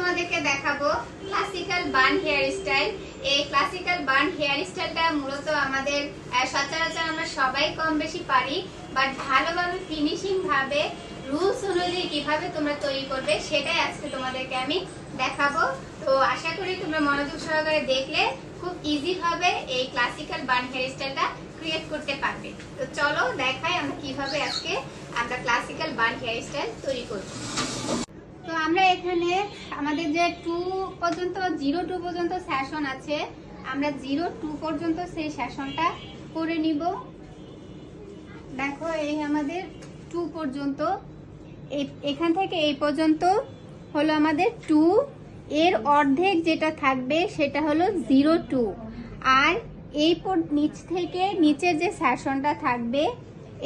তোমাদেরকে দেখাবো ক্লাসিক্যাল বান hair style. এই ক্লাসিক্যাল বান হেয়ার স্টাইলটা মূলত আমাদের সচরাচর আমরা সবাই কম বেশি পারি, বাট ভালোভাবে ফিনিশিং ভাবে রুলস অনুযায়ী কিভাবে তোমরা তৈরি করবে সেটাই আজকে তোমাদেরকে আমি দেখাবো। তো আশা করি তোমরা মনোযোগ সহকারে দেখলে খুব ইজি ভাবে এই ক্লাসিক্যাল বান হেয়ার স্টাইলটা ক্রিয়েট করতে পারবে। তো চলো দেখাই আমরা কিভাবে আজকে আমরা ক্লাসিক্যাল বান হেয়ার স্টাইল তৈরি করব। তো আমরা এখানে আমাদের যে 2 পর্যন্ত 02 পর্যন্ত সেশন আছে, আমরা 02 পর্যন্ত সেই সেশনটা করে নিব। দেখো এই আমাদের 2 পর্যন্ত, এখান থেকে এই পর্যন্ত হলো আমাদের 2, এর অর্ধেক যেটা থাকবে সেটা হলো 02, আর এই নিচ থেকে নিচের যে সেশনটা থাকবে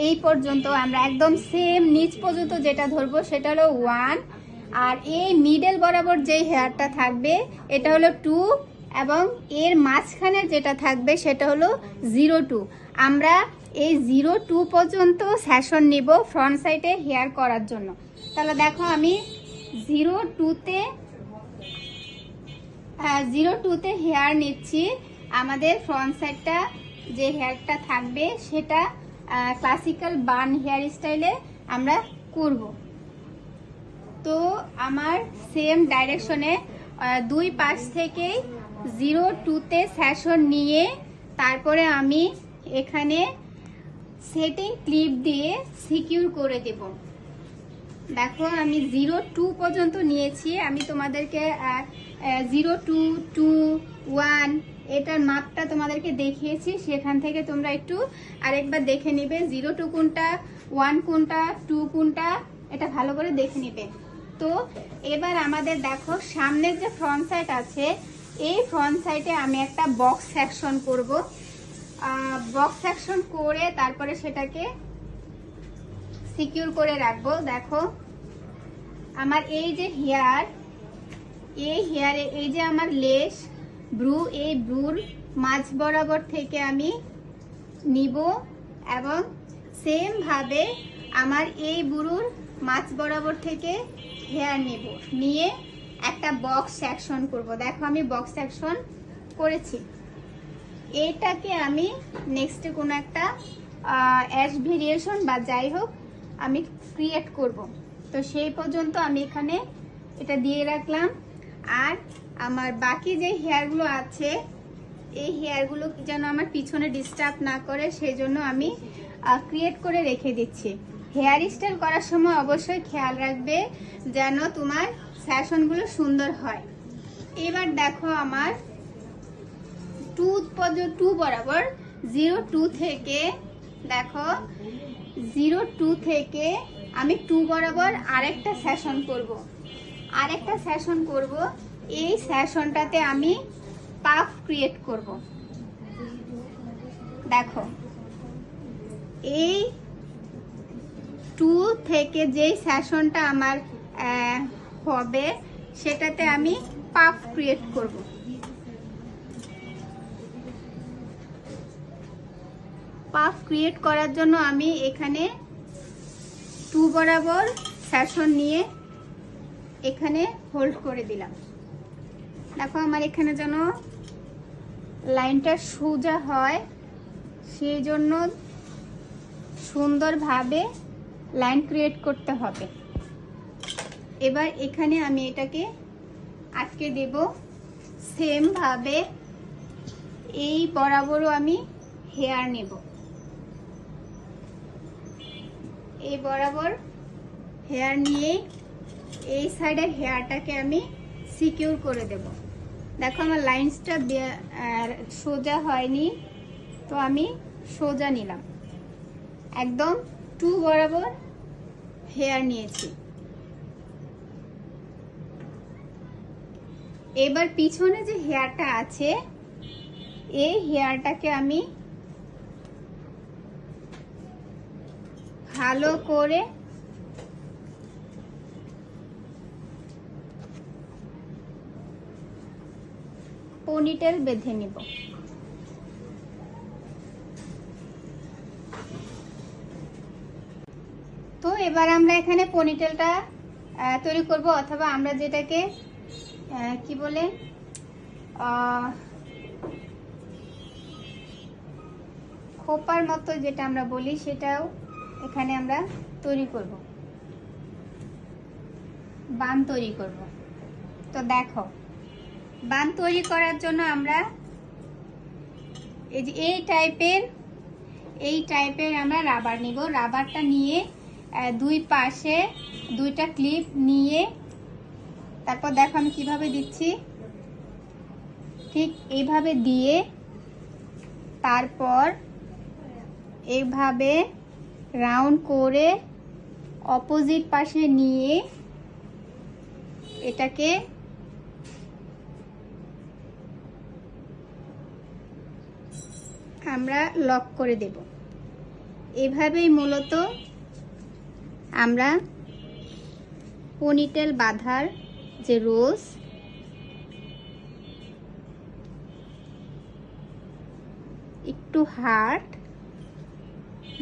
এই পর্যন্ত আমরা একদম সেম নিচ পর্যন্ত যেটা ধরবো সেটা হলো 1, আর এই মিডল বরাবর যে হেয়ারটা থাকবে এটা হলো 2, এবং এর মাঝখানে যেটা থাকবে সেটা হলো 02। আমরা এই 02 পর্যন্ত সেশন নিব ফ্রন্ট সাইডে হেয়ার করার জন্য। তাহলে দেখো আমি 02তে হেয়ার নিচ্ছি। আমাদের ফ্রন্ট সাইডটা যে হেয়ারটা থাকবে সেটা ক্লাসিক্যাল বান হেয়ার স্টাইলে আমরা করব। তো আমার সেম ডাইরেকশনে 2 পাশ থেকেই 02তে সেশন নিয়ে তারপরে আমি এখানে সেটিং ক্লিপ দিয়ে সিকিউর করে দেব। দেখো আমি 02 পর্যন্ত নিয়েছি, আমি তোমাদেরকে 02, 2, 1 এটার মাপটা তোমাদেরকে দেখিয়েছি, সেখান থেকে তোমরা একটু আরেকবার দেখে নিবে 02 কোনটা, 1 কোনটা, 2 কোনটা, এটা ভালো করে দেখে নিবে। তো এবার আমাদের দেখো সামনের যে ফ্রন্ট সাইড আছে এই ফ্রন্ট সাইডে আমি একটা বক্স সেকশন করব। বক্স সেকশন করে তারপরে সেটাকে সিকিউর করে রাখবো। দেখো আমার এই যে হেয়ার, এই হেয়ারে এই যে আমার লেস ব্রু, এই ব্রুর মাঝ বরাবর থেকে আমি নিব এবং সেম ভাবে আমার এই ব্রুর মাঝ বরাবর থেকে হেয়ার নেব, নিয়ে একটা বক্স সেকশন করব। দেখো আমি বক্স সেকশন করেছি। এইটাকে আমি নেক্সটে কোনো একটা অ্যাশ ভেরিয়েশন বা যাই হোক আমি ক্রিয়েট করব। তো সেই পর্যন্ত আমি এখানে এটা দিয়ে রাখলাম। আর আমার বাকি যে হেয়ারগুলো আছে এই হেয়ারগুলো যেন আমার পিছনে ডিস্টার্ব না করে সেই জন্য আমি ক্রিয়েট করে রেখে দিচ্ছি। হেয়ার স্টাইল করার সময় অবশ্যই খেয়াল রাখবে যেন তোমার সেশনগুলো সুন্দর হয়। এবার দেখো আমার 2 বরাবর 02 থেকে, দেখো 02 থেকে আমি 2 বরাবর আরেকটা সেশন করব। এই সেশনটাতে আমি পাফ ক্রিয়েট করব। দেখো এই 2 থেকে যেই সেশনটা আমার হবে সেটাতে আমি পাফ ক্রিয়েট করব। পাফ ক্রিয়েট করার জন্য আমি এখানে 2 বরাবর সেশন নিয়ে এখানে হোল্ড করে দিলাম। দেখো আমার এখানে যেন লাইনটা সোজা হয় সেই জন্য সুন্দরভাবে লাইন ক্রিয়েট করতে হবে। এবার এখানে আমি এটাকে আটকে দেব। সেম ভাবে এই বরাবরও আমি হেয়ার নেব, এই বরাবর হেয়ার নিয়ে এই সাইডের হেয়ারটাকে আমি সিকিউর করে দেব। দেখো আমার লাইনসটা সোজা হয়নি, তো আমি সোজা নিলাম, একদম 2 বরাবর হেয়ার নিয়েছি। এবার পিছনে যে হেয়ারটা আছে এই হেয়ারটাকে আমি ভালো করে পনিটেল বেঁধে নিব। তো এবার আমরা এখানে পনিটেলটা তৈরি করব, অথবা আমরা যেটাকে কি বলে খোপার মতো যেটা আমরা বলি সেটাও এখানে আমরা তৈরি করব, বান তৈরি করব। তো দেখো, বান তৈরি করার জন্য আমরা এই যে এই টাইপের আমরা রাবার নিব। রাবারটা নিয়ে দুই পাশে দুইটা ক্লিপ নিয়ে তারপর দেখো আমি কিভাবে দিচ্ছি, ঠিক এইভাবে দিয়ে তারপর এইভাবে রাউন্ড করে অপোজিট পাশে নিয়ে এটাকে আমরা লক করে দেব। এভাবেই মূলত আমরা পনিটেল বাঁধার যে রোজ একটু হার্ড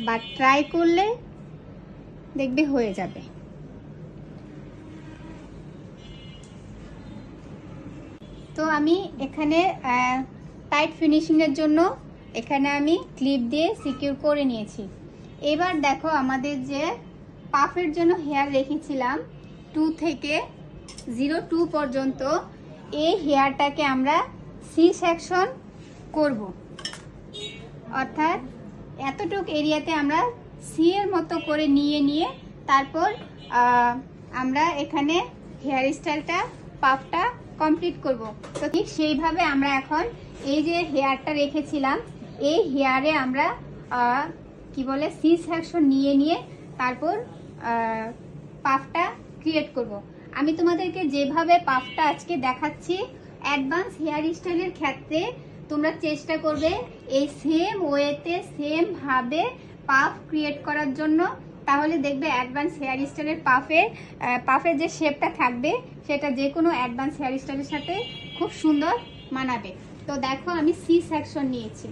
বা ট্রাই করলে দেখবে হয়ে যাবে। তো আমি এখানে টাইট ফিনিশিংয়ের জন্য এখানে আমি ক্লিপ দিয়ে সিকিউর করে নিয়েছি। এবার দেখো আমাদের যে পাফের জন্য হেয়ার রেখেছিলাম 2 থেকে 02 পর্যন্ত, এই হেয়ারটাকে আমরা সি সেকশন করব। অর্থাৎ এতটুক এরিয়াতে আমরা সি এর মতো করে নিয়ে তারপর আমরা এখানে হেয়ার স্টাইলটা পাফটা কমপ্লিট করব। তো ঠিক সেইভাবে আমরা এখন এই যে হেয়ারটা রেখেছিলাম এই হেয়ারে আমরা কি বলে সি সেকশন নিয়ে তারপর পাফটা ক্রিয়েট করব। আমি তোমাদেরকে যেভাবে পাফটা আজকে দেখাচ্ছি অ্যাডভান্স হেয়ার স্টাইলের ক্ষেত্রে তোমরা চেষ্টা করবে এই সেম ওয়েতে সেম ভাবে পাফ ক্রিয়েট করার জন্য, তাহলে দেখবে অ্যাডভান্স হেয়ার স্টাইলের পাফের যে শেপটা থাকবে সেটা যে কোনো অ্যাডভান্স হেয়ার স্টাইলের সাথে খুব সুন্দর মানাবে। তো দেখো আমি সি সেকশন নিয়েছি,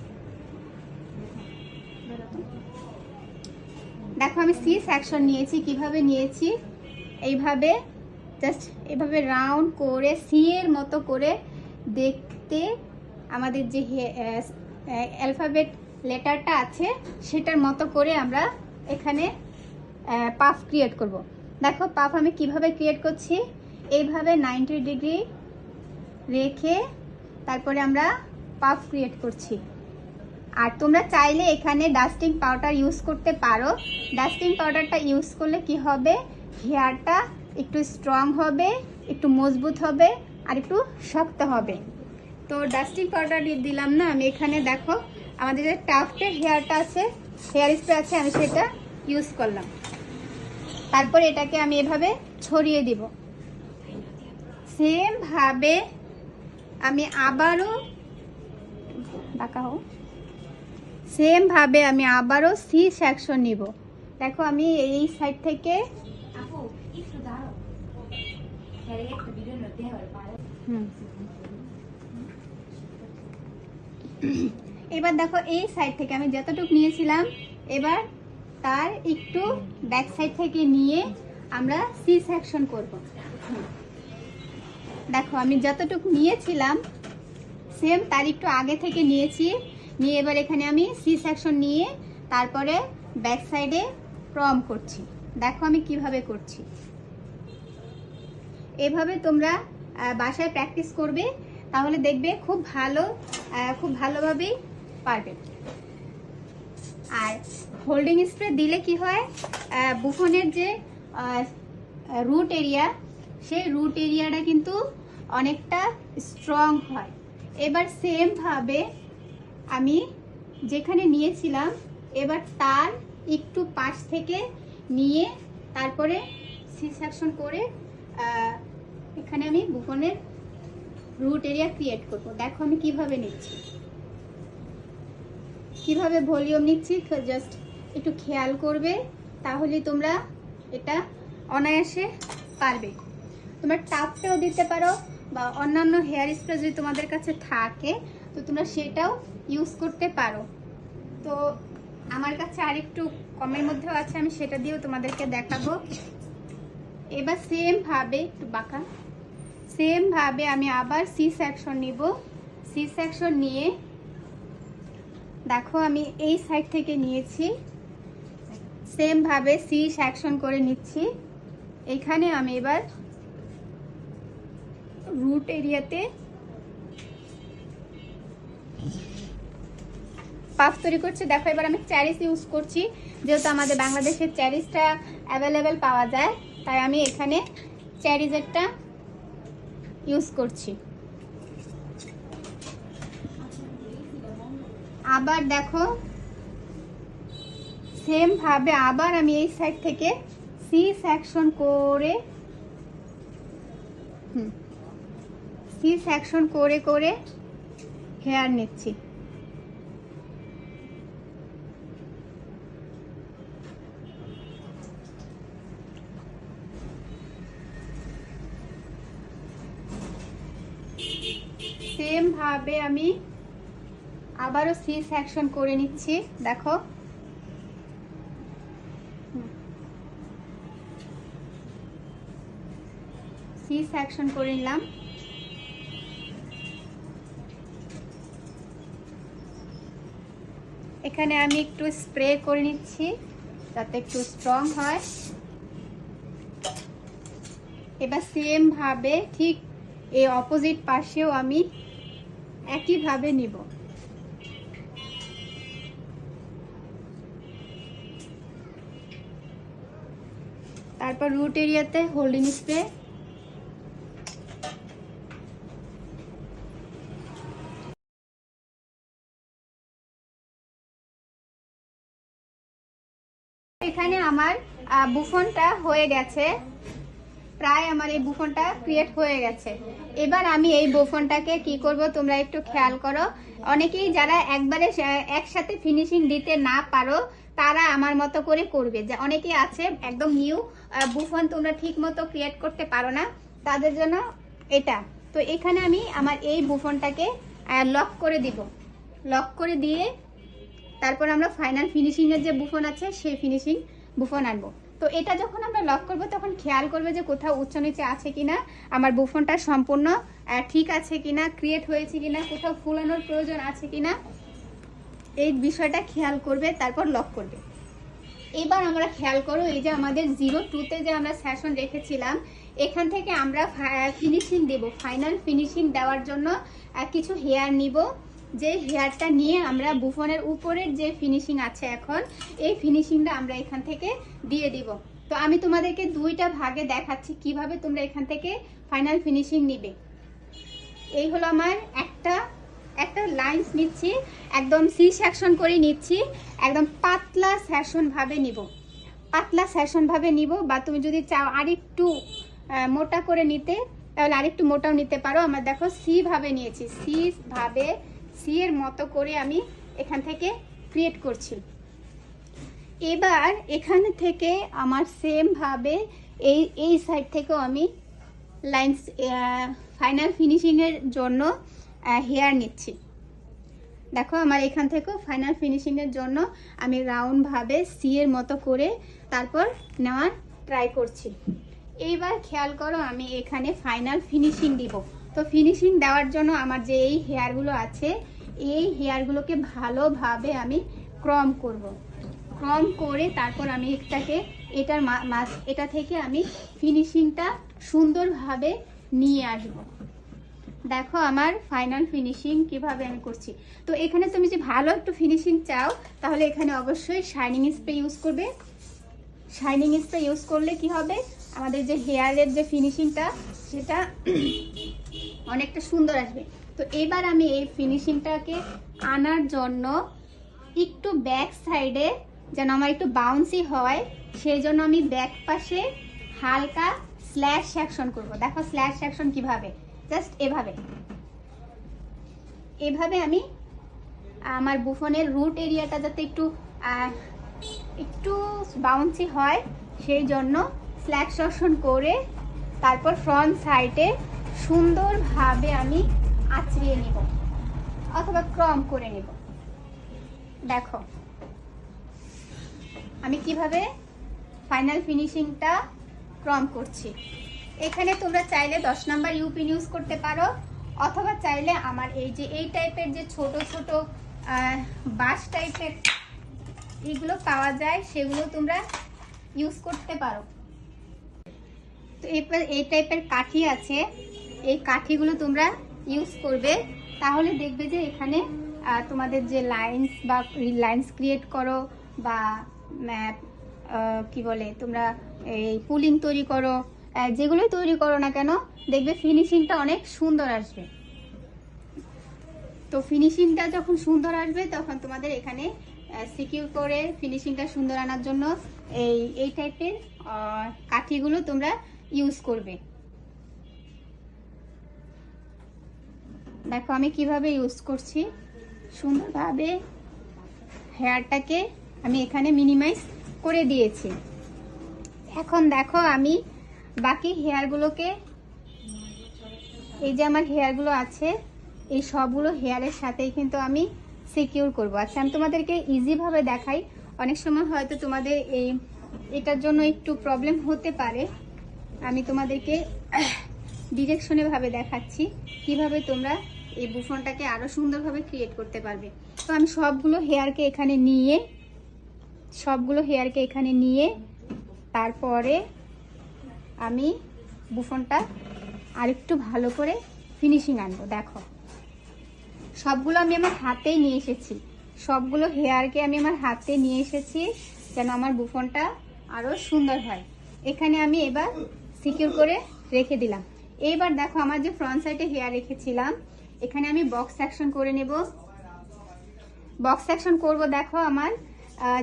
দেখো আমি সি সেকশন নিয়েছি। কিভাবে নিয়েছি, এইভাবে জাস্ট এভাবে রাউন্ড করে সি এর মতো করে দেখতে আমাদের যে অ্যালফাবেট লেটারটা আছে সেটার মতো করে আমরা এখানে পাফ ক্রিয়েট করব। দেখো পাফ আমি কিভাবে ক্রিয়েট করছি, এইভাবে 90 ডিগ্রি রেখে তারপরে আমরা পাফ ক্রিয়েট করছি। আর তোমরা চাইলে এখানে ডাস্টিং পাউডার ইউজ করতে পারো। ডাস্টিং পাউডারটা ইউজ করলে কি হবে, হেয়ারটা একটু স্ট্রং হবে, একটু মজবুত হবে আর একটু শক্ত হবে। তো ডাস্টিং পাউডার দিলাম না আমি এখানে, দেখো আমাদের যে টাফটের হেয়ারটা আছে, হেয়ার স্প্রে আছে, আমি সেটা ইউজ করলাম। তারপর এটাকে আমি এভাবে ছড়িয়ে দিব। সেম ভাবে আমি আবারও সি সেকশন নিব। দেখো আমি এই সাইড থেকে এবার দেখো এই সাইড থেকে আমি যতটুকু নিয়েছিলাম এবার তার একটু ব্যাক সাইড থেকে নিয়ে আমরা সি সেকশন করব। দেখো আমি যতটুকু নিয়েছিলাম সেম তার একটু আগে থেকে নিয়ে এবার এখানে আমি সি সেকশন নিয়ে তারপরে ব্যাক সাইডে প্রম করছি। দেখো আমি কিভাবে করছি। এভাবে তোমরা বাসায় প্র্যাকটিস করবে, তাহলে দেখবে খুব ভালোভাবেই পারবে। আর হোল্ডিং স্প্রে দিলে কি হয়, বুফনের যে রুট এরিয়া, সেই রুট এরিয়াটা কিন্তু অনেকটা স্ট্রং হয়। এবার সেম ভাবে আমি যেখানে নিয়েছিলাম এবার তার একটু পাশ থেকে নিয়ে তারপরে সি সেকশন করে এখানে আমি বুফনের রুট এরিয়া ক্রিয়েট করব। দেখো আমি কিভাবে নিচ্ছি, কিভাবে ভলিউম নিচ্ছি, জাস্ট একটু খেয়াল করবে, তাহলে তোমরা এটা অনায়াসে পারবে। তোমরা টাপটাও দিতে পারো বা অন্যান্য হেয়ার স্প্রে যদি তোমাদের কাছে থাকে তো তোমরা সেটাও ইউজ করতে পারো। তো আমার কাছে আরেকটু কমের মধ্যেও আছে, আমি সেটা দিয়েও তোমাদেরকে দেখাবো। এবার সেম ভাবে একটু বাঁকা, সেম ভাবে আমি আবার সি সেকশন নিব। সি সেকশন নিয়ে দেখো আমি এই সাইড থেকে নিয়েছি, সেম ভাবে সি সেকশন করে নিচ্ছি। এখানে আমি এবার রুট এরিয়াতে পাফ তৈরি করছি। দেখো এবার আমি চ্যারিস ইউজ করছি, যেহেতু আমাদের বাংলাদেশে চ্যারিসটা অ্যাভেলেবেল পাওয়া যায়, তাই আমি এখানে চ্যারিজেরটা ইউজ করছি। আবার দেখো সেম ভাবে আবার আমি এই সাইড থেকে সি সেকশন করে সি সেকশন করে করে হেয়ার নিচ্ছি। সেম ভাবে আমি আবারও সি সেকশন করে নিচ্ছি। দেখো সি সেকশন করে নিলাম। এখানে আমি একটু স্প্রে করে নিচ্ছি যাতে একটু স্ট্রং হয়। এবার সেম ভাবে ঠিক এই অপোজিট পাশেও আমি একইভাবে নিব। তারপর রুট এরিয়াতে হোল্ডিং স্প্রে, এখানে আমার বুফনটা হয়ে গেছে, প্রায় আমার এই বুফনটা ক্রিয়েট হয়ে গেছে। এবার আমি এই বুফনটাকে কি করব তোমরা একটু খেয়াল করো। অনেকেই যারা একবারে একসাথে ফিনিশিং দিতে না পারো তারা আমার মতো করে করবে, যে অনেকেই আছে একদম নিউ বুফন তোমরা ঠিক মতো ক্রিয়েট করতে পারো না, তাদের জন্য এটা। তো এখানে আমি আমার এই বুফনটাকে লক করে দিব। লক করে দিয়ে তারপর আমরা ফাইনাল ফিনিশিংয়ের যে বুফন আছে সেই ফিনিশিং বুফন আনবো। তো এটা যখন আমরা লক করব তখন খেয়াল করবে যে কোথাও উচ্চ নিচে আছে কিনা, আমার বুফনটা সম্পূর্ণ ঠিক আছে কিনা, ক্রিয়েট হয়েছে কিনা, কোথাও ফুলানোর প্রয়োজন আছে কিনা, এই বিষয়টা খেয়াল করবে, তারপর লক করবে। এবার আমরা খেয়াল করো এই যে আমাদের 02-তে যে আমরা সেশন রেখেছিলাম, এখান থেকে আমরা ফিনিশিং দেব। ফাইনাল ফিনিশিং দেওয়ার জন্য কিছু হেয়ার নিব, যে হেয়ারটা নিয়ে আমরা বুফনের উপরের যে ফিনিশিং আছে এখন এই ফিনিশিংটা আমরা এখান থেকে দিয়ে দিব। তো আমি তোমাদেরকে দুইটা ভাগে দেখাচ্ছি কিভাবে তোমরা এখান থেকে ফাইনাল ফিনিশিং নিবে। এই হলো আমার একটা লাইনস নিচ্ছি, একদম সি সেকশন করে নিচ্ছি, একদম পাতলা সেশন ভাবে নিব, পাতলা সেশন ভাবে নিব। বা তুমি যদি চাও আরেকটু মোটা করে নিতে তাহলে আরেকটু মোটাও নিতে পারো। আমার দেখো সি ভাবে নিয়েছি, সি ভাবে সি এর মতো করে আমি এখান থেকে ক্রিয়েট করছি। এবার এখান থেকে আমার সেম ভাবে এই সাইড থেকেও আমি লাইনস ফাইনাল ফিনিশিংয়ের জন্য হেয়ার নিচ্ছি। দেখো আমার এখান থেকেও ফাইনাল ফিনিশিংয়ের জন্য আমি রাউন্ড ভাবে সি এর মতো করে তারপর নেওয়ার ট্রাই করছি। এইবার খেয়াল করো আমি এখানে ফাইনাল ফিনিশিং দিব। তো ফিনিশিং দেওয়ার জন্য আমার যে এই হেয়ারগুলো আছে এই হেয়ারগুলোকে ভালোভাবে আমি ক্রম করব। ক্রম করে তারপর আমি এটা থেকে আমি ফিনিশিংটা সুন্দরভাবে নিয়ে আসব। দেখো আমার ফাইনাল ফিনিশিং কিভাবে আমি করছি। তো এখানে তুমি যে ভালো একটু ফিনিশিং চাও তাহলে এখানে অবশ্যই শাইনিং স্প্রে ইউজ করবে। শাইনিং স্প্রে ইউজ করলে কি হবে, আমাদের যে হেয়ারের যে ফিনিশিংটা সেটা অনেকটা সুন্দর আসবে। তো এবার আমি এই ফিনিশিংটাকে আনার জন্য একটু ব্যাক সাইডে যেন আমার একটু বাউন্সি হয় সেই জন্য আমি ব্যাক পাশে হালকা স্ল্যাশ সেকশন করব। দেখো স্ল্যাশ সেকশন কিভাবে, জাস্ট এভাবে আমি আমার বুফনের রুট এরিয়াটা যাতে একটু বাউন্সি হয় সেই জন্য স্ল্যাশ সেকশন করে তারপর ফ্রন্ট সাইডে সুন্দরভাবে আমি আঁচড়িয়ে নিব অথবা ক্রম করে নিব। দেখো আমি কিভাবে ফাইনাল ফিনিশিংটা ক্রম করছি। এখানে তোমরা চাইলে 10 নাম্বার ইউপিন ইউজ করতে পারো, অথবা চাইলে আমার এই টাইপের যে ছোট ছোট বাঁশ টাইপের এগুলো পাওয়া যায় সেগুলো তোমরা ইউজ করতে পারো। তো এরপর এই টাইপের কাঠি আছে, এই কাঠিগুলো তোমরা ইউজ করবে, তাহলে দেখবে যে এখানে তোমাদের যে লাইন্স ক্রিয়েট করো বা কি বলে তোমরা এই পুলিং তৈরি করো, যেগুলোই তৈরি করো না কেন দেখবে ফিনিশিংটা অনেক সুন্দর আসবে। তো ফিনিশিংটা যখন সুন্দর আসবে তখন তোমাদের এখানে সিকিউর করে ফিনিশিংটা সুন্দর আনার জন্য এই টাইপের কাঠিগুলো তোমরা ইউজ করবে। দেখো আমি কিভাবে ইউজ করছি, সুন্দরভাবে হেয়ারটাকে আমি এখানে মিনিমাইজ করে দিয়েছি। এখন দেখো আমি বাকি হেয়ারগুলোকে, এই যে আমার হেয়ারগুলো আছে এই সবগুলো হেয়ারের সাথেই কিন্তু আমি সিকিউর করব। আচ্ছা আমি তোমাদেরকে ইজিভাবে দেখাই, অনেক সময় হয়তো তোমাদের এটার জন্য একটু প্রবলেম হতে পারে, আমি তোমাদেরকে ডিরেকশনে ভাবে দেখাচ্ছি কিভাবে তোমরা এই বুফনটাকে আরো সুন্দরভাবে ক্রিয়েট করতে পারবে। তো আমি সবগুলো হেয়ারকে এখানে নিয়ে তারপরে আমি বুফনটা আরেকটু ভালো করে ফিনিশিং আনবো। দেখো সবগুলো আমি আমার হাতেই নিয়ে এসেছি, সবগুলো হেয়ারকে আমি আমার হাতে নিয়ে এসেছি যেন আমার বুফনটা আরো সুন্দর হয়। এখানে আমি এবার সিকিউর করে রেখে দিলাম। এইবার দেখো আমার যে ফ্রন্ট সাইডে হেয়ার রেখেছিলাম এখানে আমি বক্স সেকশন করে নেব। বক্স সেকশন করব, দেখো আমার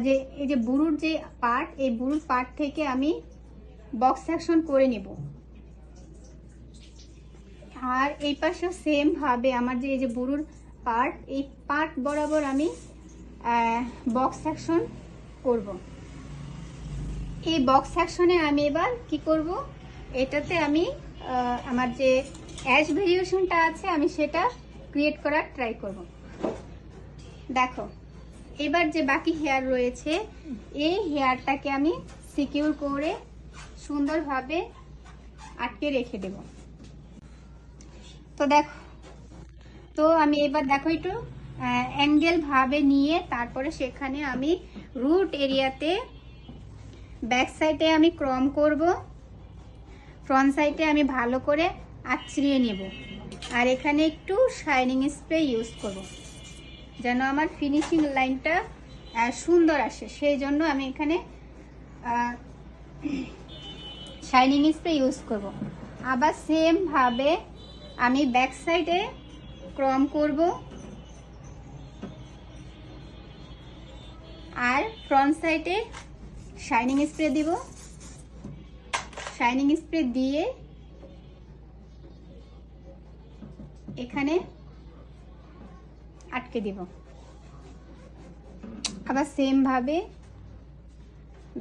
যে এই যে বুরুর যে পার্ট, এই বুরুর পার্ট থেকে আমি বক্স সেকশন করে নেব। আর এই পাশেও সেম ভাবে আমার যে এই যে বুরুর পার্ট, এই পার্ট বরাবর আমি বক্স সেকশন করব। এই বক্স সেকশনে আমি এবার কি করব, এটাতে আমি আমার যে অ্যাশ ভেরিয়েশনটা আছে আমি সেটা ক্রিয়েট করার ট্রাই করব। দেখো এবার যে বাকি হেয়ার রয়েছে এই হেয়ারটাকে আমি সিকিউর করে সুন্দরভাবে আটকে রেখে দেব। তো দেখো, তো আমি এবার দেখো একটু অ্যাঙ্গেল ভাবে নিয়ে তারপরে সেখানে আমি রুট এরিয়াতে ব্যাক সাইডে আমি ক্রম করব, ফ্রন্ট সাইডে আমি ভালো করে আঁচড়িয়ে নেব, আর এখানে একটু শাইনিং স্প্রে ইউজ করব যেন আমার ফিনিশিং লাইনটা সুন্দর আসে। সেই জন্য আমি এখানে শাইনিং স্প্রে ইউজ করব। আবার সেম ভাবে আমি ব্যাক সাইডে ক্রম করব আর ফ্রন্ট সাইডে শাইনিং স্প্রে দিব। শাইনিং স্প্রে দিয়ে এখানে আটকে দিব। আবার সেম ভাবে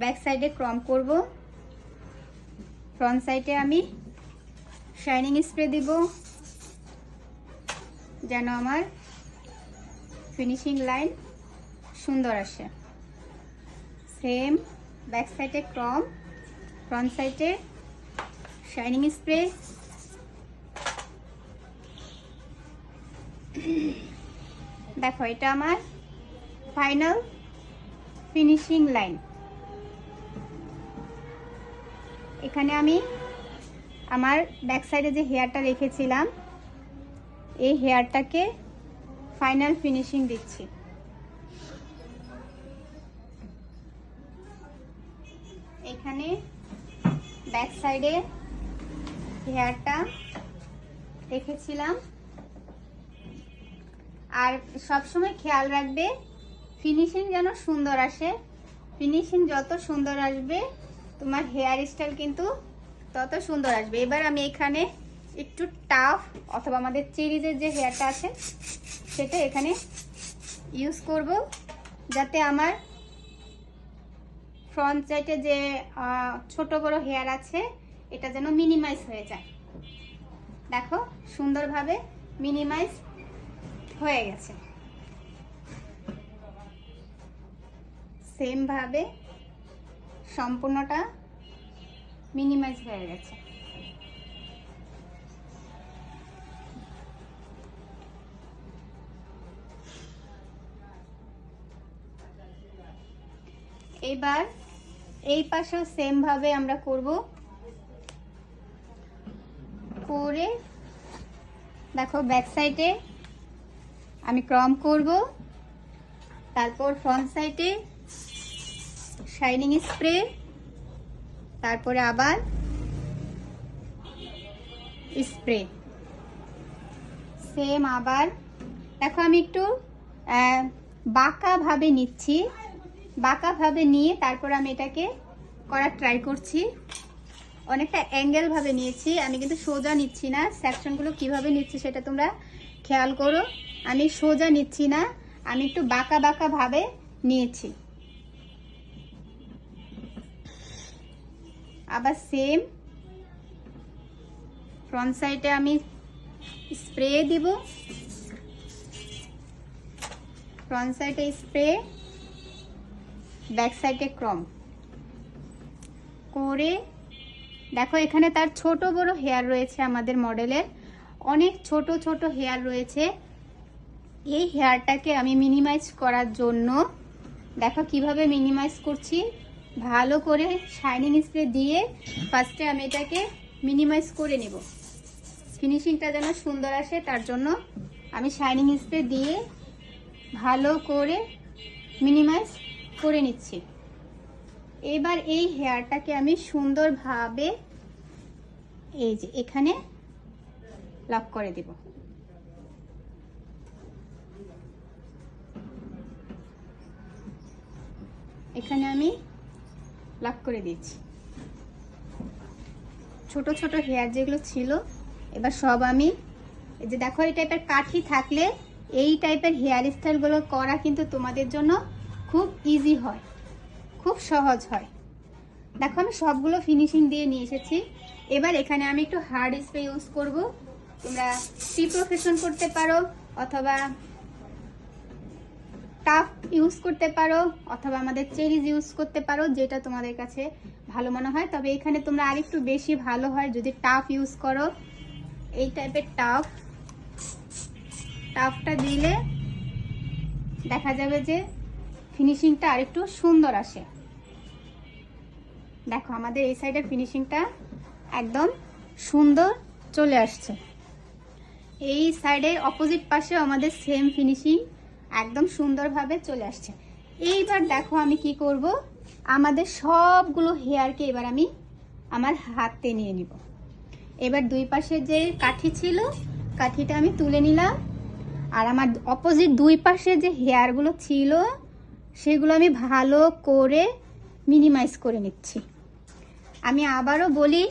ব্যাক সাইডে ক্রম করব, ফ্রন্ট সাইডে আমি শাইনিং স্প্রে দিব যেন আমার ফিনিশিং লাইন সুন্দর আসে। সেম ব্যাক সাইডে ক্রম, ফ্রন্ট সাইডে শাইনিং স্প্রে। দেখো এটা আমার ফাইনাল ফিনিশিং লাইন। এখানে আমি আমার ব্যাক সাইডে যে হেয়ারটা রেখেছিলাম এই হেয়ারটাকে ফাইনাল ফিনিশিং দিচ্ছি। এখানে ব্যাক সাইডে হেয়ারটা রেখেছিলাম। আর সবসময় খেয়াল রাখবে ফিনিশিং যেন সুন্দর আসে। ফিনিশিং যত সুন্দর আসবে তোমার হেয়ার স্টাইল কিন্তু তত সুন্দর আসবে। এবার আমি এখানে একটু টাফ অথবা আমাদের চেরিজের যে হেয়ারটা আছে সেটা এখানে ইউজ করব যাতে আমার ফ্রন্ট সাইডে যে ছোট বড় হেয়ার আছে এটা যেন মিনিমাইজ হয়ে যায়। দেখো সুন্দরভাবে মিনিমাইজ হয়ে গেছে। সেম ভাবে সম্পূর্ণটা মিনিমাইজ হয়ে গেছে। এবার এই পাশেও সেম ভাবে আমরা করব। করে দেখো ব্যাক সাইডে আমি ক্রম করব, তারপর ফ্রন্ট সাইডে শাইনিং স্প্রে, তারপরে আবার স্প্রে সেম। আবার দেখো আমি একটু বাঁকা ভাবে নিচ্ছি, বাঁকা ভাবে নিয়ে তারপর আমি এটাকে করার ট্রাই করছি। অনেকটা অ্যাঙ্গেল ভাবে নিয়েছি আমি, কিন্তু সোজা নিচ্ছি না। সেকশনগুলো কিভাবে নিচ্ছি সেটা তোমরা খেয়াল করো। আমি সোজা নিচ্ছি না, আমি একটু বাঁকা বাঁকা ভাবে নিয়েছি। আবার সেম ফ্রন্ট সাইডে আমি স্প্রে দিব, ফ্রন্ট সাইডে স্প্রে, ব্যাক সাইডে ক্রম করে। দেখো এখানে তার ছোট বড় হেয়ার রয়েছে, আমাদের মডেলের অনেক ছোট ছোট হেয়ার রয়েছে। এই হেয়ারটাকে আমি মিনিমাইজ করার জন্য দেখো কিভাবে মিনিমাইজ করছি। ভালো করে শাইনিং স্প্রে দিয়ে ফার্স্টে আমি এটাকে মিনিমাইজ করে নেব, ফিনিশিংটা যেন সুন্দর আসে তার জন্য আমি শাইনিং স্প্রে দিয়ে ভালো করে মিনিমাইজ করে নিচ্ছি। এবার এই হেয়ারটাকে আমি সুন্দরভাবে এই যে এখানে লক করে দেব। এখানে আমি লক করে দিচ্ছি। ছোট ছোট হেয়ার যেগুলো ছিল এবার সব আমি এই যে দেখো এই টাইপের কাঠি থাকলে এই টাইপের হেয়ার স্টাইলগুলো করা কিন্তু তোমাদের জন্য খুব ইজি হয়, খুব সহজ হয়। দেখো আমি সবগুলো ফিনিশিং দিয়ে নিয়ে এসেছি। এবার এখানে আমি একটু হার্ড স্প্রে ইউজ করব। তোমরা টি প্রফেশন করতে পারো, অথবা টাফ ইউজ করতে পারো, অথবা আমাদের চেরিজ ইউজ করতে পারো, যেটা তোমাদের কাছে ভালো মনে হয়। তবে এখানে তোমরা আরেকটু বেশি ভালো হয় যদি টাফ ইউজ করো। এই টাইপের টাফটা দিলে দেখা যাবে যে ফিনিশিংটা আরেকটু সুন্দর আসে। দেখো আমাদের এই সাইডের ফিনিশিংটা একদম সুন্দর চলে আসছে। এই সাইডের অপোজিট পাশে আমাদের সেম ফিনিশিং একদম সুন্দরভাবে চলে আসছে। এইবার দেখো আমি কি করব, আমাদের সবগুলো হেয়ারকে এবার আমি আমার হাতে নিয়ে নিব। এবার দুই পাশে যে কাঠি ছিল কাঠিটা আমি তুলে নিলাম, আর আমার অপোজিট দুই পাশে যে হেয়ারগুলো ছিল সেগুলো আমি ভালো করে মিনিমাইজ করে নিচ্ছি। আমি আবারও বলি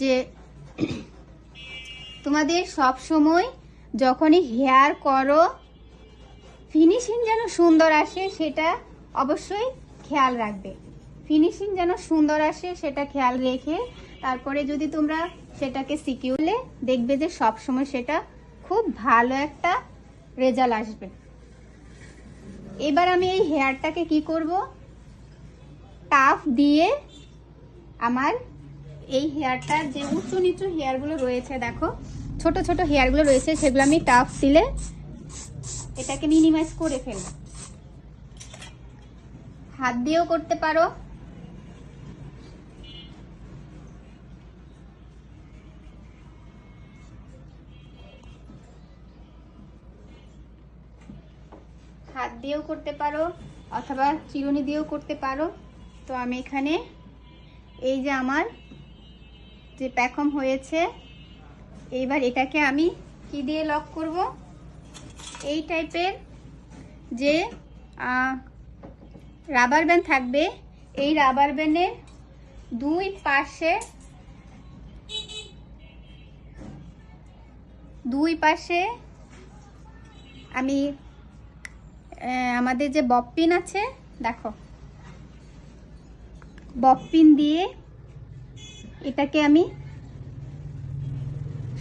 যে তোমাদের সব সময় যখনই হেয়ার করো ফিনিশিং যেন সুন্দর আসে সেটা অবশ্যই খেয়াল রাখবে। ফিনিশিং যেন সুন্দর আসে সেটা খেয়াল রেখে তারপরে যদি তোমরা সেটাকে সিকিউরলে দেখবে যে সব সময় সেটা খুব ভালো একটা রেজাল্ট আসবে। এবার আমি এই হেয়ারটাকে কি করব, টাফ দিয়ে আমার এই হেয়ারটার যে উঁচু নিচু হেয়ারগুলো রয়েছে, দেখো ছোট ছোট হেয়ারগুলো রয়েছে, সেগুলো আমি টাফ দিলে এটাকে মিনিমাইজ করে ফেলব। হাত দিয়েও করতে পারো, হাত দিয়েও করতে পারো, অথবা চিরুনি দিয়েও করতে পারো। তো আমি এখানে এই যে আমার যে প্যাকম হয়েছে, এইবার এটাকে আমি কি দিয়ে লক করব, এই টাইপের যে রাবার ব্যান্ড থাকবে, এই রাবার ব্যান্ডের দুই পাশে আমি আমাদের যে বব পিন আছে, দেখো বব পিন দিয়ে এটাকে আমি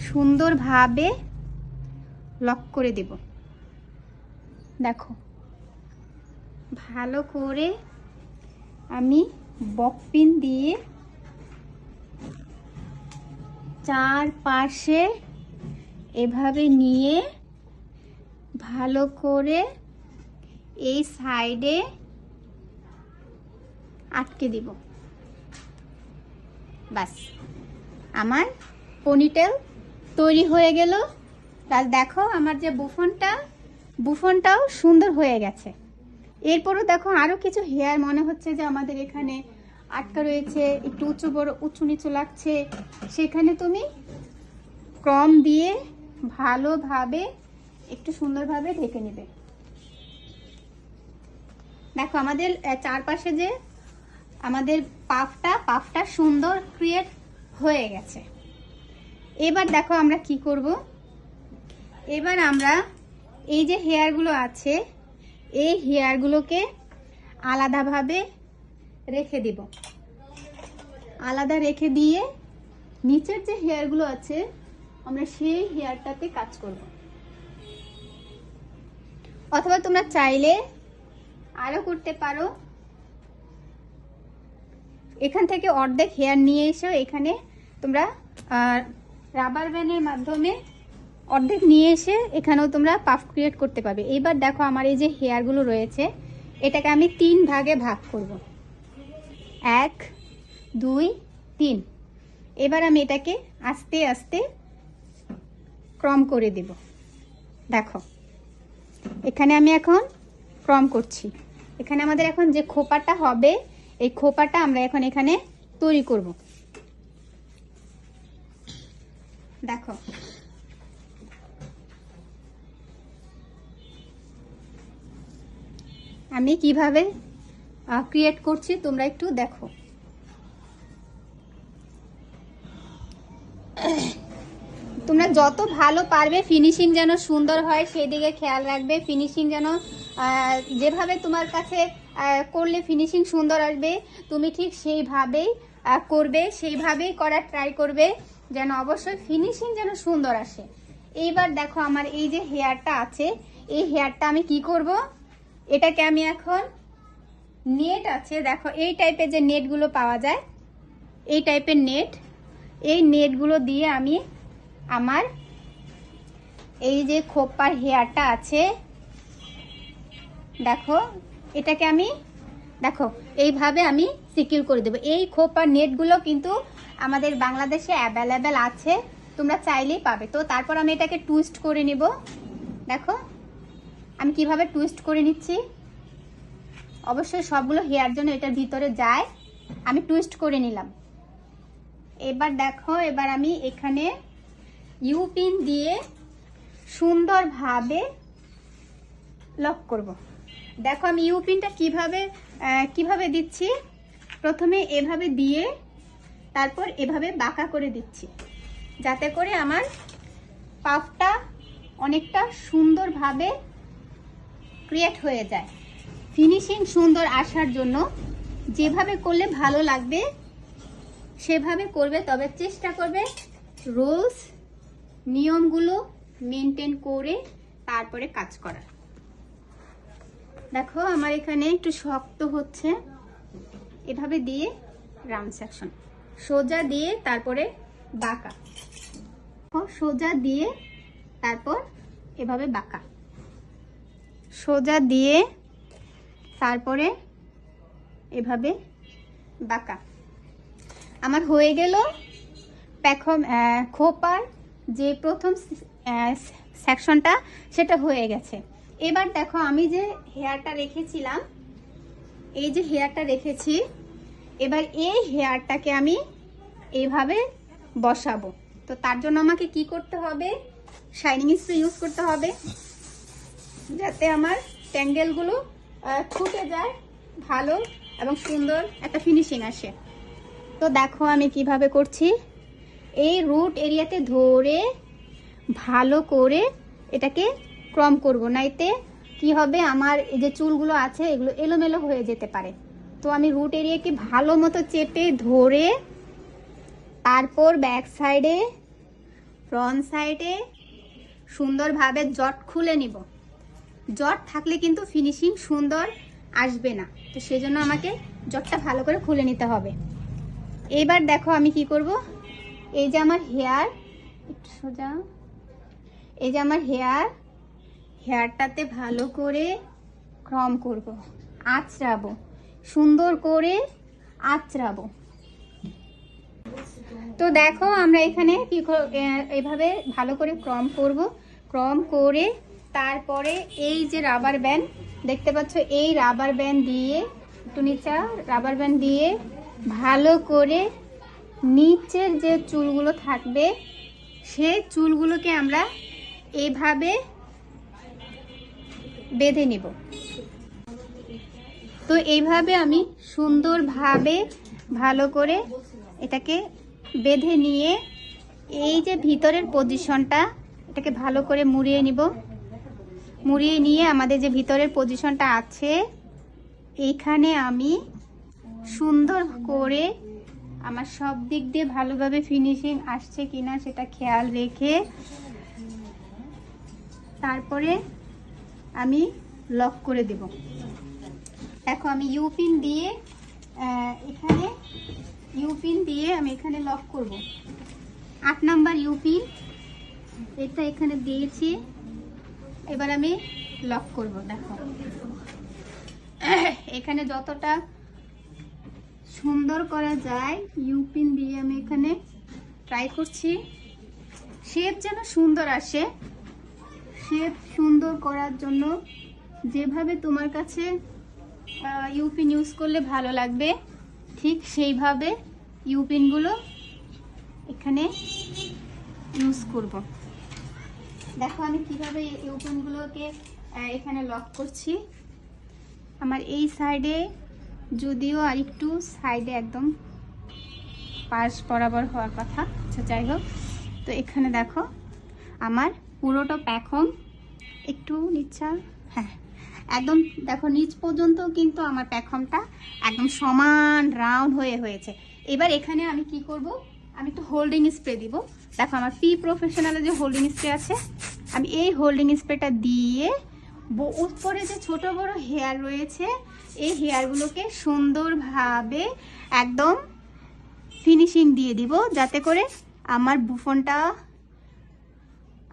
সুন্দরভাবে লক করে দেব। দেখো ভালো করে আমি বব পিন দিয়ে চারপাশে এভাবে নিয়ে ভালো করে এই সাইডে আটকে দিব। বাস, আমার পনিটেল তৈরি হয়ে গেল। তাহলে দেখো আমার যে বুফনটাও সুন্দর হয়ে গেছে। এরপরও দেখো আরও কিছু হেয়ার মনে হচ্ছে যে আমাদের এখানে আটকা রয়েছে, একটু উঁচু নিচু লাগছে, সেখানে তুমি ক্রম দিয়ে ভালোভাবে একটু সুন্দরভাবে ঢেকে নেবে। দেখো আমাদের চারপাশে যে আমাদের পাফটা সুন্দর ক্রিয়েট হয়ে গেছে। এবার দেখো আমরা কি করব, এবার আমরা এই যে হেয়ারগুলো আছে এই হেয়ারগুলোকে আলাদাভাবে রেখে দিব। আলাদা রেখে দিয়ে নিচের যে হেয়ারগুলো আছে আমরা সেই হেয়ারটাতে কাজ করব। অথবা তোমরা চাইলে আরো করতে পারো, এখান থেকে অর্ধেক হেয়ার নিয়ে এসেও এখানে তোমরা রাবার ব্যান্ডের মাধ্যমে অর্ধেক নিয়ে এসে এখানেও তোমরা পাফ ক্রিয়েট করতে পারবে। এইবার দেখো আমার এই যে হেয়ারগুলো রয়েছে এটাকে আমি 3 ভাগে ভাগ করব, 1 2 3। এবার আমি এটাকে আস্তে আস্তে ক্রম করে দেব। দেখো এখানে আমি এখন ক্রম করছি। এখানে আমাদের এখন যে খোপাটা হবে এই খোপাটা আমরা এখন এখানে তৈরি করব। দেখো আমি কিভাবে ক্রিয়েট করছি তোমরা একটু দেখো। তোমরা যত ভালো পারবে ফিনিশিং যেন সুন্দর হয় সেদিকে খেয়াল রাখবে। ফিনিশিং যেন যেভাবে তোমার কাছে করলে ফিনিশিং সুন্দর আসবে তুমি ঠিক সেইভাবেই করবে, সেইভাবেই করার ট্রাই করবে যেন অবশ্যই ফিনিশিং যেন সুন্দর আসে। এইবার দেখো আমার এই যে হেয়ারটা আছে এই হেয়ারটা আমি কি করব, এটাকে আমি এখন নেট আছে, দেখো এই টাইপের যে নেটগুলো পাওয়া যায় এই টাইপের নেট, এই নেটগুলো দিয়ে আমি আমার এই যে খোপার হেয়ারটা আছে দেখো এটাকে আমি দেখো এইভাবে আমি সিকিউর করে দেবো। এই খোপার নেটগুলো কিন্তু আমাদের বাংলাদেশে অ্যাভেলেবেল আছে, তোমরা চাইলেই পাবে। তো তারপর আমি এটাকে টুইস্ট করে নিব। দেখো আমি কিভাবে টুইস্ট করে নিচ্ছি, অবশ্যই সবগুলো হেয়ার জন্য এটার ভিতরে যায়, আমি টুইস্ট করে নিলাম। এবার দেখো এবার আমি এখানে ইউ পিন দিয়ে সুন্দরভাবে লক করব। দেখো আমি ইউ পিনটা কিভাবে দিচ্ছি, প্রথমে এভাবে দিয়ে তারপর এভাবে বাঁকা করে দিচ্ছি যাতে করে আমার পাফটা অনেকটা সুন্দরভাবে ক্রিয়েট হয়ে যায়। ফিনিশিং সুন্দর আসার জন্য যেভাবে করলে ভালো লাগবে সেভাবে করবে, তবে চেষ্টা করবে রুলস নিয়মগুলো মেনটেন করে তারপরে কাজ করার। দেখো আমার এখানে একটু শক্ত হচ্ছে, এভাবে দিয়ে রাউন্ড সেকশন সোজা দিয়ে তারপরে বাঁকা, সোজা দিয়ে তারপর এভাবে বাঁকা, সোজা দিয়ে তারপরে এভাবে বাঁকা। আমার হয়ে গেল খোপার যে প্রথম সেকশনটা সেটা হয়ে গেছে। এবার দেখো আমি যে হেয়ারটা রেখেছিলাম, এই যে হেয়ারটা রেখেছি, এবার এই হেয়ারটাকে আমি এইভাবে বসাবো। তো তার জন্য আমাকে কি করতে হবে, শাইনিং স্প্রে ইউজ করতে হবে যাতে আমার ট্যাঙ্গেলগুলো ছুটে যায়, ভালো এবং সুন্দর একটা ফিনিশিং আসে। তো দেখো আমি কিভাবে করছি, এই রুট এরিয়াতে ধরে ভালো করে এটাকে ক্রম করব, নাইতে কি হবে আমার এই যে চুলগুলো আছে এগুলো এলোমেলো হয়ে যেতে পারে। তো আমি রুট এরিয়াকে ভালো মতো চেপে ধরে তারপর ব্যাক সাইডে ফ্রন্ট সাইডে সুন্দরভাবে জট খুলে নিব। জট থাকলে কিন্তু ফিনিশিং সুন্দর আসবে না, তো সেজন্য আমাকে জটটা ভালো করে খুলে নিতে হবে। এবার দেখো আমি কি করব, এই যে আমার হেয়ার একটু সোজা, এই যে আমার হেয়ারটাতে ভালো করে ক্রম করব, আঁচড়াবো সুন্দর করে আঁচড়াবো। তো দেখো আমরা এখানে এভাবে ভালো করে ক্রম করব। ক্রম করে তারপরে এই যে রাবার ব্যান্ড দেখতে পাচ্ছ, এই রাবার ব্যান্ড দিয়ে একটু নিচে রাবার ব্যান্ড দিয়ে ভালো করে নিচের যে চুলগুলো থাকবে সেই চুলগুলোকে আমরা এইভাবে বেঁধে নিব। তো এইভাবে আমি সুন্দরভাবে ভালো করে এটাকে বেঁধে নিয়ে এই যে ভিতরের পজিশনটা এটাকে ভালো করে মুড়িয়ে নিব। মুড়িয়ে নিয়ে আমাদের যে ভিতরের পজিশনটা আছে এইখানে আমি সুন্দর করে আমার সব দিক দিয়ে ভালোভাবে ফিনিশিং আসছে কিনা সেটা খেয়াল রেখে তারপরে আমি লক করে দেব। দেখো আমি ইউপিন দিয়ে আমি এখানে লক করব। 8 নাম্বার ইউপিন এটা এখানে দিয়েছি, এবার আমি লক করব। দেখো এখানে যতটা সুন্দর করা যায় ইউপিন দিয়ে আমি এখানে ট্রাই করছি। শেপ যেন সুন্দর আসে, শেপ সুন্দর করার জন্য যেভাবে তোমার কাছে ইউপিন ইউজ করলে ভালো লাগবে ঠিক সেইভাবে ইউপিনগুলো এখানে ইউজ করব। দেখো আমি কিভাবে ইউপিনগুলোকে এখানে লক করছি। আমার এই সাইডে যদিও আর একটু সাইডে একদম পাশ বরাবর হওয়ার কথা, আচ্ছা যাই হোক। তো এখানে দেখো আমার পুরোটা প্যাকম একটু নিচা, হ্যাঁ একদম দেখো নিচ পর্যন্ত কিন্তু আমার প্যাকমটা একদম সমান রাউন্ড হয়েছে। এবার এখানে আমি কি করব, আমি একটু হোল্ডিং স্প্রে দিব। দেখো আমার পি প্রফেশনালের যে হোল্ডিং স্প্রে আছে, আমি এই হোল্ডিং স্প্রেটা দিয়ে উপরে যে ছোট বড় হেয়ার রয়েছে এই হেয়ারগুলোকে সুন্দরভাবে একদম ফিনিশিং দিয়ে দিব, যাতে করে আমার বুফনটা,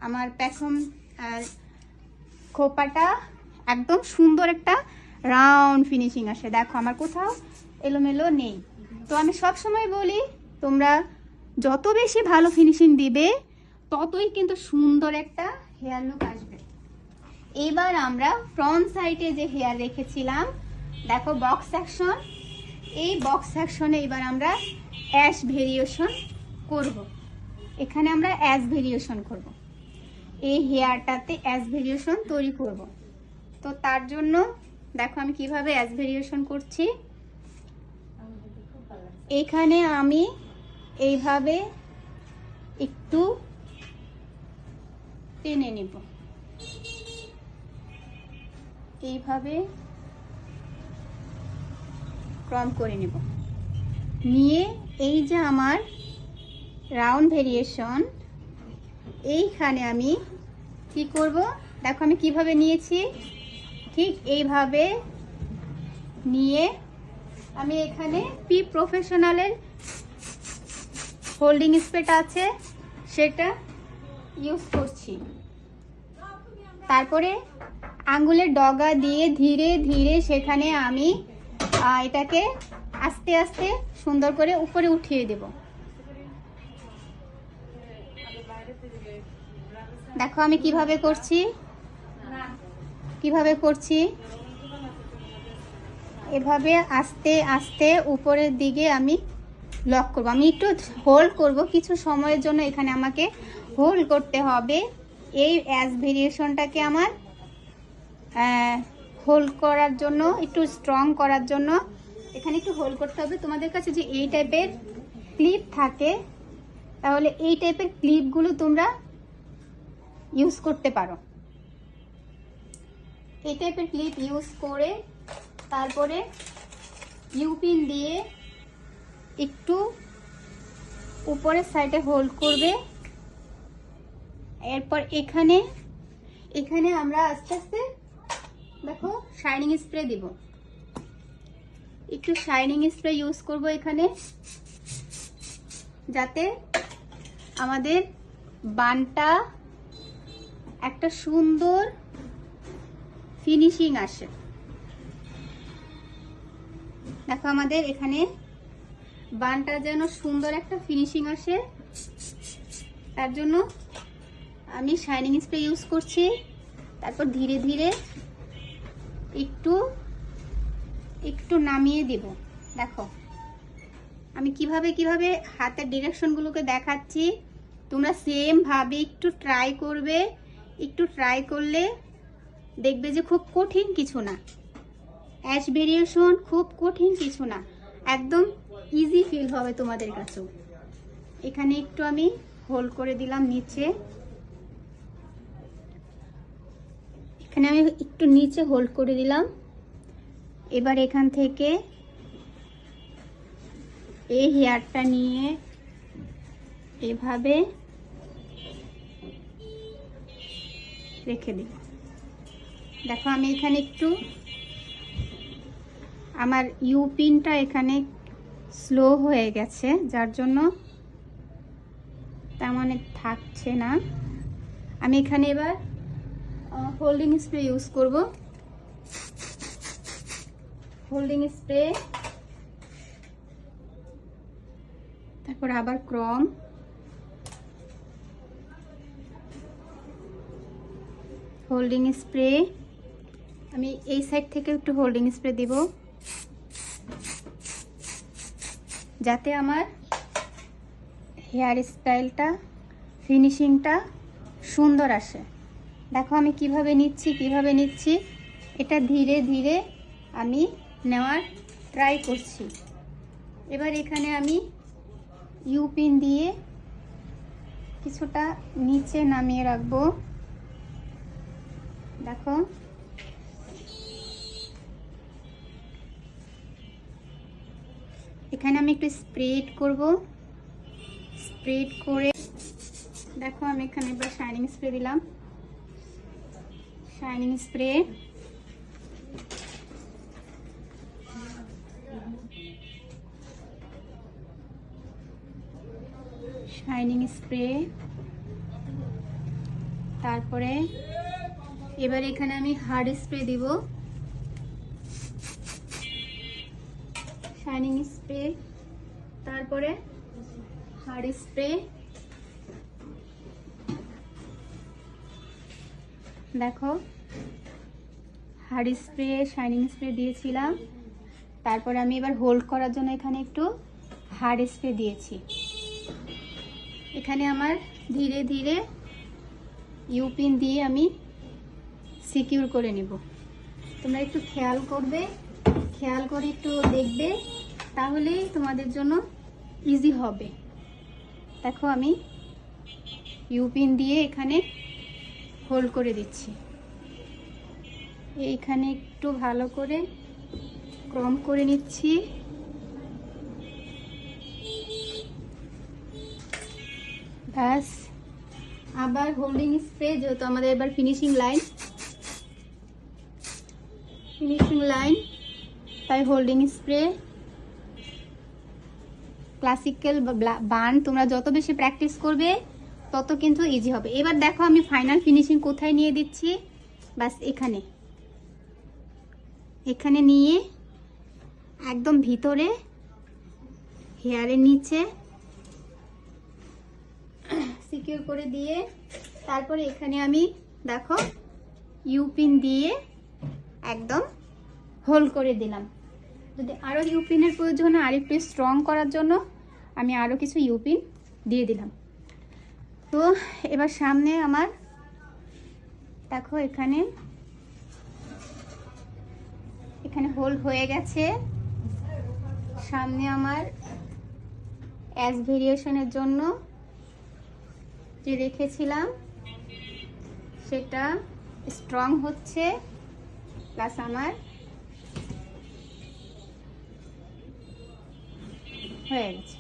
আমার প্যাকম আর খোপাটা একদম সুন্দর একটা রাউন্ড ফিনিশিং আসে। দেখো আমার কোথাও এলোমেলো নেই। তো আমি সব সময় বলি তোমরা যত বেশি ভালো ফিনিশিং দিবে ততই কিন্তু সুন্দর একটা হেয়ার লুক আসবে। এবার আমরা ফ্রন্ট সাইডে যে হেয়ার রেখেছিলাম দেখো বক্স সেকশন, এই বক্স সেকশনে এবার আমরা অ্যাশ ভেরিয়েশন করব। এখানে আমরা অ্যাশ ভেরিয়েশন করব, এই হেয়ারটাতে অ্যাশ ভেরিয়েশন তৈরি করব। তো তার জন্য দেখো আমি কিভাবে অ্যাশ ভেরিয়েশন করছি। এখানে আমি এইভাবে একটু টেনে নিব, এইভাবে ক্রম করে নেব, নিয়ে এই যে আমার রাউন্ড ভেরিয়েশন এইখানে আমি কি করব, দেখো আমি কিভাবে নিয়েছি, ঠিক এইভাবে নিয়ে আমি এখানে পি প্রফেশনালের হোল্ডিং স্প্রেটা আছে সেটা ইউজ করছি। তারপরে আঙ্গুলের ডগা দিয়ে ধীরে ধীরে সেখানে আমি এটাকে আস্তে আস্তে সুন্দর করে উপরে উঠিয়ে দেব। দেখো আমি কিভাবে করছি, এভাবে আস্তে আস্তে উপরের দিকে আমি লক করব। আমি একটু হোল্ড করব কিছু সময়ের জন্য, এখানে আমাকে হোল্ড করতে হবে। এই অ্যাশ ভেরিয়েশনটাকে আমার হোল্ড করার জন্য, একটু স্ট্রং করার জন্য এখানে একটু হোল্ড করতে হবে। তোমাদের কাছে যে এই টাইপের ক্লিপ থাকে তাহলে এই টাইপের ক্লিপগুলো তোমরা ইউজ করতে পারো। এই টাইপের ক্লিপ ইউজ করে তারপরে ইউপিন দিয়ে একটু উপরের সাইডে হোল্ড করবে। এরপর এখানে আমরা আস্তে আস্তে দেখো শাইনিং স্প্রে দিব, একটু শাইনিং স্প্রে ইউজ করব এখানে, যাতে আমাদের বানটা একটা সুন্দর ফিনিশিং আসে। দেখো আমাদের এখানে বানটা যেন সুন্দর একটা ফিনিশিং আসে, তার জন্য আমি শাইনিং স্প্রে ইউজ করছি। তারপর ধীরে ধীরে একটু একটু নামিয়ে দিব। দেখো আমি কিভাবে কিভাবে হাতের ডিরেকশনগুলোকে দেখাচ্ছি, তোমরা সেম ভাবে একটু ট্রাই করবে। একটু ট্রাই করলে দেখবে যে খুব কঠিন কিছু না, অ্যাশ ভেরিয়েশন খুব কঠিন কিছু না, একদম ইজি ফিল হবে তোমাদের কাছেও। এখানে একটু আমি হোল্ড করে দিলাম নিচে, এখানে আমি একটু নিচে হোল্ড করে দিলাম। এবার এখান থেকে এই হেয়ারটা নিয়ে এভাবে রেখে দিই। দেখো আমি এখানে একটু আমার ইউ পিনটা এখানে স্লো হয়ে গেছে, যার জন্য তেমন থাকছে না। আমি এখানে এবার হোল্ডিং স্প্রে ইউজ করব। হোল্ডিং স্প্রে, তারপর আবার ক্রম, হোল্ডিং স্প্রে। আমি এই সাইড থেকে একটু হোল্ডিং স্প্রে দিব যাতে আমার হেয়ার স্টাইলটা ফিনিশিংটা সুন্দর আসে। দেখো আমি কিভাবে নিচ্ছি, এটা ধীরে ধীরে আমি নেওয়ার ট্রাই করছি। এবার এখানে আমি ইউ পিন দিয়ে কিছুটা নিচে নামিয়ে রাখবো। দেখো এখানে আমি একটু স্প্রেড করব, স্প্রেড করে দেখো আমি এখানে এবার শাইনিং স্প্রে দিলাম। শাইনিং স্প্রে, শাইনিং স্প্রে, তারপরে এবার এখানে আমি হার্ড স্প্রে দিব। শাইনিং স্প্রে, তারপরে হার্ড স্প্রে। দেখো হার্ড স্প্রে, শাইনিং স্প্রে দিয়েছিলাম, তারপরে আমি এবার হোল্ড করার জন্য এখানে একটু হার্ড স্প্রে দিয়েছি। এখানে আমার ধীরে ধীরে ইউপিন দিয়ে আমি সিকিউর করে নেব। তোমরা একটু খেয়াল করবে, খেয়াল করে একটু দেখবে, তাহলেই তোমাদের জন্য ইজি হবে। দেখো আমি ইউপিন দিয়ে এখানে হোল্ড করে দিচ্ছি। এইখানে একটু ভালো করে ক্রম করে নিচ্ছি। ব্যাস, আবার হোল্ডিং স্প্রে, যেহেতু আমাদের এবার ফিনিশিং লাইন তাই হোল্ডিং স্প্রে, ক্লাসিক্যাল বান তোমরা যত বেশি প্র্যাকটিস করবে তত কিন্তু ইজি হবে। এবার দেখো আমি ফাইনাল ফিনিশিং কোথায় নিয়ে দিচ্ছি, বাস এখানে নিয়ে একদম ভিতরে হেয়ারের নিচে সিকিউর করে দিয়ে, তারপরে এখানে আমি দেখো ইউপিন দিয়ে একদম হোল্ড করে দিলাম। যদি আরও ইউপিনের প্রয়োজন হয়, আরেকটু স্ট্রং করার জন্য আমি আরও কিছু ইউপিন দিয়ে দিলাম। তো এবার সামনে আমার দেখো এখানে হোল্ড হয়ে গেছে। সামনে আমার অ্যাশ ভেরিয়েশনের জন্য যে রেখেছিলাম সেটা স্ট্রং হচ্ছে, প্লাস আমার হয়ে গেছে।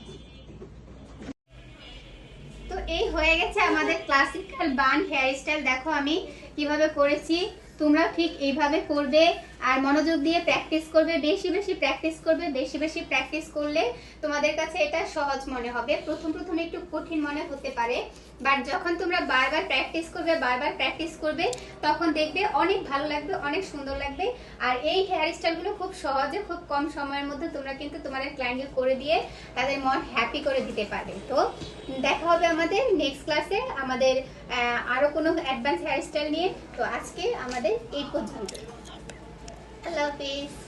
তো এই হয়ে গেছে আমাদের ক্লাসিক্যাল বান হেয়ার স্টাইল। দেখো আমি কিভাবে করেছি, তোমরা ঠিক এইভাবে করবে। আর মনোযোগ দিয়ে প্র্যাকটিস করবে, বেশি বেশি প্র্যাকটিস করবে। বেশি বেশি প্র্যাকটিস করলে তোমাদের কাছে এটা সহজ মনে হবে। প্রথম প্রথম একটু কঠিন মনে হতে পারে, বাট যখন তোমরা বারবার প্র্যাকটিস করবে তখন দেখবে অনেক ভালো লাগবে, অনেক সুন্দর লাগবে। আর এই হেয়ার স্টাইলগুলো খুব সহজে, খুব কম সময়ের মধ্যে তোমরা কিন্তু তোমাদের ক্লায়েন্টকে করে দিয়ে তাদের মন হ্যাপি করে দিতে পারবে। তো দেখা হবে আমাদের নেক্সট ক্লাসে আমাদের আরো কোনো অ্যাডভান্স হেয়ার স্টাইল নিয়ে। তো আজকে আমাদের এই পর্যন্ত। আল্লাহ হাফিজ।